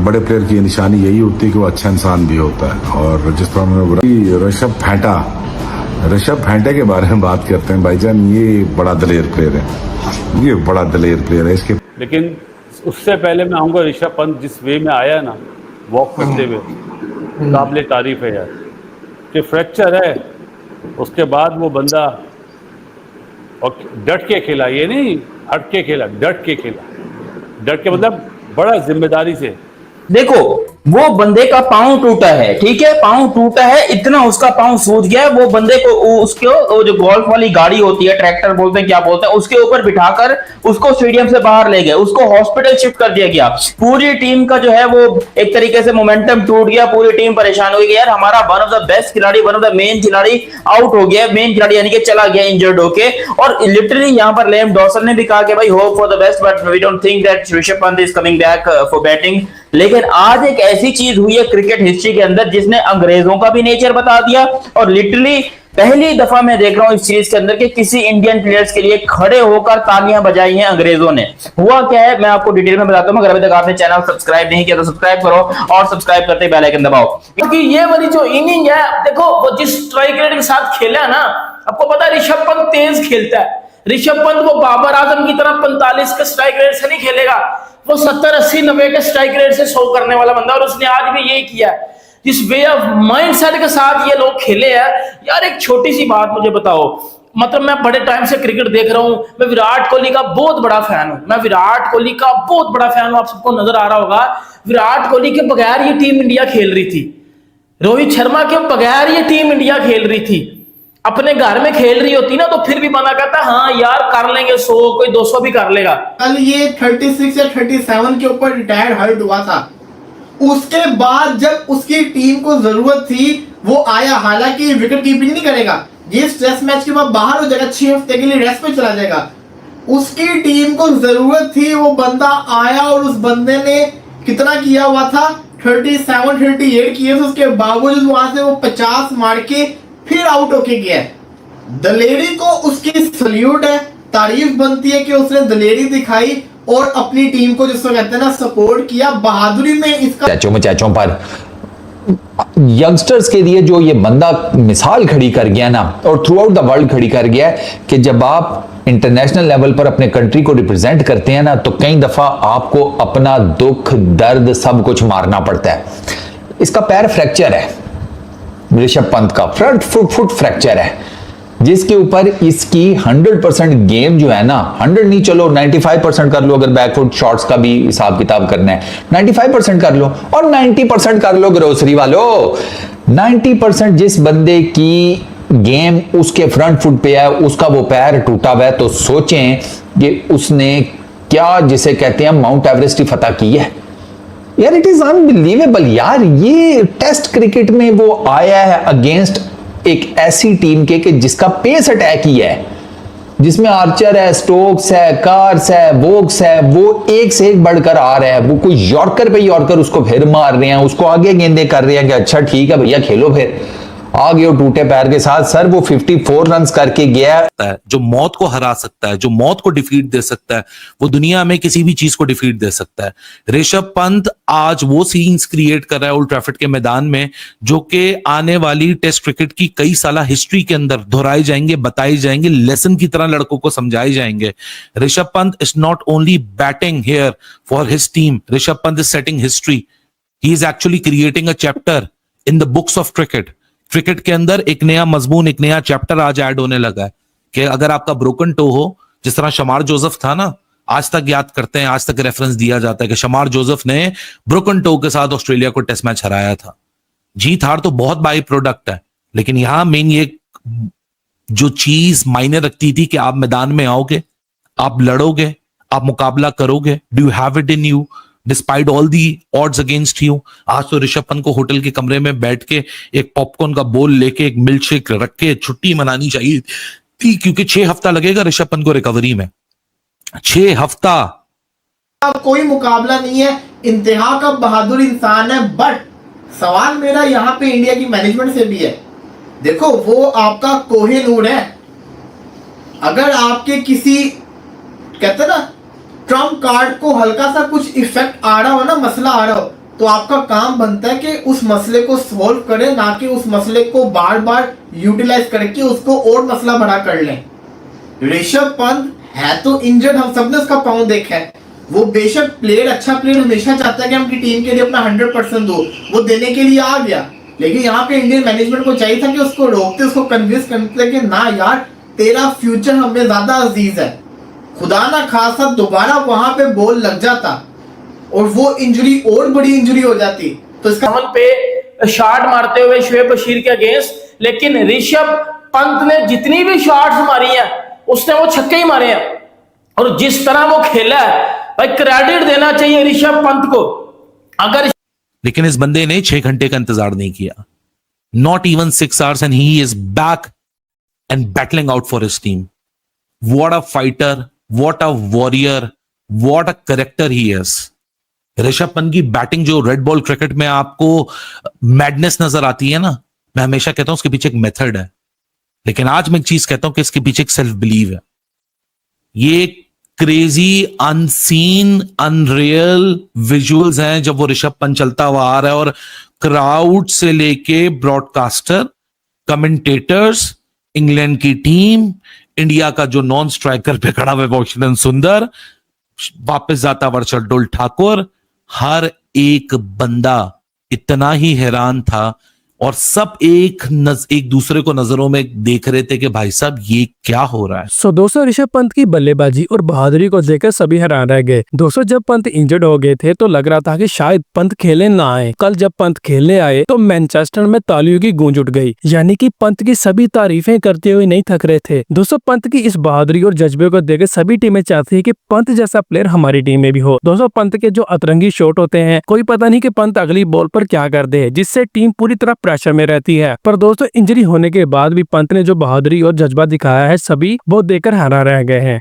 बड़े प्लेयर की निशानी यही होती है कि वो अच्छा इंसान भी होता है। और जिस तरह मैंने बोला ऋषभ फैंटा के बारे में बात करते हैं भाईजान, ये बड़ा दलेर प्लेयर है, ये बड़ा दलेर प्लेयर है। इसके लेकिन उससे पहले मैं आऊँगा ऋषभ पंत जिस वे में आया ना वॉक करते हुए, काबिल तारीफ है यार। कि फ्रैक्चर है, उसके बाद वो बंदा और डट के खेला, ये नहीं हट के खेला, डट के खेला। डट के मतलब बड़ा जिम्मेदारी से। देखो वो बंदे का पांव टूटा है, ठीक है, पांव टूटा है, इतना उसका पांव सूज गया है। वो बंदे को उसको वो जो गोल्फ वाली गाड़ी होती है, ट्रैक्टर बोलते हैं क्या बोलते हैं, उसके ऊपर बिठाकर उसको स्टेडियम से बाहर ले गए, उसको हॉस्पिटल शिफ्ट कर दिया गया। पूरी टीम का जो है वो एक तरीके से मोमेंटम टूट गया, पूरी टीम परेशान हो गई यार, हमारा वन ऑफ द बेस्ट खिलाड़ी, वन ऑफ द मेन खिलाड़ी आउट हो गया, मेन खिलाड़ी यानी कि चला गया इंजर्ड होके। और लिटरली यहां पर लेम डॉसन ने भी कहा कि भाई hope for the best but we don't think that Rishabh Pant is coming back for batting. लेकिन आज एक ऐसी चीज हुई है क्रिकेट हिस्ट्री के अंदर जिसने अंग्रेजों का भी नेचर बता दिया। और लिटरली पहली दफा मैं देख रहा हूं इस चीज के अंदर कि किसी इंडियन प्लेयर्स के लिए खड़े होकर तालियां बजाई हैं अंग्रेजों ने। हुआ क्या है मैं आपको डिटेल में बताता हूं, अगर अभी तक आपने चैनल सब्सक्राइब नहीं किया तो सब्सक्राइब करो और सब्सक्राइब करते बेल आइकन दबाओ। क्योंकि ये वाली जो इनिंग है, देखो वो जिस स्ट्राइक रेट के साथ खेला है ना, आपको पता है ऋषभ पंत तेज खेलता है। ऋषभ पंत वो बाबर आजम की तरह 45 के स्ट्राइक रेट से नहीं खेलेगा, वो 70 80 90 के स्ट्राइक रेट से शो करने वाला बंदा। और उसने आज भी यही किया है, जिस वे ऑफ माइंडसेट के साथ ये लोग खेले हैं यार। एक छोटी सी बात मुझे बताओ, मतलब मैं बड़े टाइम से क्रिकेट देख रहा हूं, मैं विराट कोहली का बहुत बड़ा फैन हूं, मैं विराट कोहली का बहुत बड़ा फैन हूं, आप सबको नजर आ रहा होगा। विराट कोहली के बगैर ये टीम इंडिया खेल रही थी, रोहित शर्मा के बगैर ये टीम इंडिया खेल रही थी। अपने घर में खेल रही होती ना तो फिर भी बंदा कहता हाँ यार कर लेंगे 100, कोई 200 भी कर लेगा। कल ये 36 या 37 के ऊपर रिटायर्ड हर्ट हुआ था। उसके बाद जब उसकी टीम को जरूरत थी वो आया, हालांकि विकेट कीपिंग नहीं करेगा, ये टेस्ट मैच के बाद बाहर हो जाएगा, 6 हफ्ते के लिए रेस्ट पे चला जाएगा। उसकी टीम को जरूरत थी, वो बंदा आया और उस बंदे ने कितना किया हुआ था, 37 38 किए थे। उसके बावजूद वहां से वो 50 मार के फिर आउट होके गया। दलेरी को उसकी सल्यूट है, तारीफ बनती है कि उसने दलेरी दिखाई और अपनी टीम को जिसको कहते हैं ना सपोर्ट किया। बहादुरी में इसका चैचों पर यंगस्टर्स के लिए जो ये बंदा मिसाल खड़ी कर गया ना, और थ्रू आउट द वर्ल्ड खड़ी कर गया कि जब आप इंटरनेशनल लेवल पर अपने कंट्री को रिप्रेजेंट करते हैं ना तो कई दफा आपको अपना दुख दर्द सब कुछ मारना पड़ता है। इसका पैर फ्रैक्चर है, ऋषभ पंत का फ्रंट फुट फ्रैक्चर है, जिसके ऊपर इसकी 100% गेम जो है ना, 100 नहीं चलो 95% कर लो, अगर बैकफुट शॉट्स का भी हिसाब किताब करना है 95% कर लो, और 90% कर लो ग्रोसरी वालों। 90% जिस बंदे की गेम उसके फ्रंट फुट पे है, उसका वो पैर टूटा हुआ है, तो सोचें कि उसने क्या जिसे कहते हैं माउंट एवरेस्ट की फतह की है यार। इट इज अनबिलीवेबल यार। ये टेस्ट क्रिकेट में वो आया है अगेंस्ट एक ऐसी टीम के कि जिसका पेस अटैक ही है, जिसमें आर्चर है, स्टोक्स है, कार्स है, वोक्स है, वो एक से एक बढ़कर आ रहे हैं। वो कोई यॉर्कर पे यॉर्कर उसको फिर मार रहे हैं, उसको आगे गेंदे कर रहे हैं कि अच्छा ठीक है भैया खेलो। फिर आ गए टूटे पैर के साथ। सर वो 54 रन करके गया है, जो मौत को हरा सकता है, जो मौत को डिफीट दे सकता है, वो दुनिया में किसी भी चीज को डिफीट दे सकता है। ऋषभ पंत आज वो सीन्स क्रिएट कर रहा है ओल्ड ट्रैफर्ड के मैदान में जो कि आने वाली टेस्ट क्रिकेट की कई साला हिस्ट्री के अंदर दोहराए जाएंगे, बताए जाएंगे, लेसन की तरह लड़कों को समझाए जाएंगे। Rishabh Pant is not only batting here for his team, Rishabh Pant is setting history. He is actually creating a chapter in the books of cricket. Cricket के अंदर एक नया मजमून, एक नया चैप्टर आज ऐड होने लगा है कि अगर आपका ब्रोकन टो हो, जिस तरह शमार जोसेफ था ना, आज तक याद करते हैं, आज तक रेफरेंस दिया जाता है कि शमार जोसेफ ने ब्रोकन टो के साथ ऑस्ट्रेलिया को टेस्ट मैच हराया था। जीत हार तो बहुत बाई प्रोडक्ट है, लेकिन यहां मेन ये जो चीज मायने रखती थी कि आप मैदान में आओगे, आप लड़ोगे, आप मुकाबला करोगे, do you have it in you despite all the odds against you. आज तो ऋषभ पंत को होटल के कमरे में बैठ के एक पॉपकॉर्न का बोल लेके एक मिल्क शेक रख के छुट्टी मनानी चाहिए थी, क्योंकि 6 हफ्ता लगेगा ऋषभ पंत को रिकवरी में। 6 हफ्ता कोई मुकाबला नहीं है, इंतहा का बहादुर इंसान है। बट सवाल मेरा यहाँ पे इंडिया की मैनेजमेंट से भी है। देखो वो आपका कोहिनूर है, अगर आपके किसी कहते ना ट्रम्प कार्ड को हल्का सा कुछ इफेक्ट आ रहा हो ना, मसला आ रहा हो, तो आपका काम बनता है कि उस मसले को सॉल्व करें, ना कि उस मसले को बार बार यूटिलाइज करके उसको और मसला बड़ा कर लें। ऋषभ पंत है तो इंजर्ड, हम सबने उसका पाँव देखा है। वो बेशक प्लेयर, अच्छा प्लेयर हमेशा चाहता है कि हम अपनी टीम के लिए अपना 100% दो, वो देने के लिए आ गया। लेकिन यहाँ पे इंडियन मैनेजमेंट को चाहिए था कि उसको रोकते, उसको कन्विंस करते कि ना यार, तेरा फ्यूचर हमें ज्यादा अजीज है। खुदा ना खासा दोबारा वहां पे बॉल लग जाता और वो इंजरी और बड़ी इंजरी हो जाती तो इसका हमन पे शॉट मारते हुए शोएब बशीर के अगेंस्ट, लेकिन ऋषभ पंत ने जितनी भी शॉट्स मारी हैं उसने वो छक्के ही मारे हैं। और जिस तरह वो खेला है भाई, क्रेडिट देना चाहिए ऋषभ पंत को। अगर लेकिन इस बंदे ने 6 घंटे का इंतजार नहीं किया, not even 6 hours, and he is back and battling out for his team. What a fighter, what a warrior, what a character he is. Rishabh Pant की बैटिंग जो रेड बॉल क्रिकेट में आपको मैडनेस नजर आती है ना, मैं हमेशा कहता हूं उसके पीछे एक मेथड है, लेकिन आज मैं एक चीज कहता हूं कि इसके पीछे एक सेल्फ बिलीव है। ये क्रेजी, अनसीन, अनरियल विजुअल्स हैं जब वो ऋषभ पंत चलता हुआ आ रहा है और क्राउड से लेके ब्रॉडकास्टर, कमेंटेटर्स, इंग्लैंड की टीम, इंडिया का जो नॉन स्ट्राइकर पे खड़ा हुआ है वॉशिंगटन सुंदर, वापस जाता वर्षल ठाकुर, हर एक बंदा इतना ही हैरान था और सब एक दूसरे को नजरों में देख रहे थे कि भाई साहब ये क्या हो रहा है। दोस्तों ऋषभ पंत की बल्लेबाजी और बहादुरी को देखकर सभी हैरान रह गए। दोस्तों जब पंत इंजर्ड हो गए थे तो लग रहा था कि शायद पंत खेलने ना आए। कल जब पंत खेलने आए तो मैनचेस्टर में तालियों की गूंज उठ गई, यानी कि पंत की सभी तारीफें करते हुए नहीं थक रहे थे। दोस्तों पंत की इस बहादुरी और जज्बे को देखकर सभी टीमें चाहती है कि पंत जैसा प्लेयर हमारी टीम में भी हो। दोस्तों पंत के जो अतरंगी शॉट होते हैं, कोई पता नहीं कि पंत अगली बॉल पर क्या कर दे, जिससे टीम पूरी तरह प्रेशर में रहती है। पर दोस्तों इंजरी होने के बाद भी पंत ने जो बहादुरी और जज्बा दिखाया है, सभी वो देखकर हैरान रह गए हैं।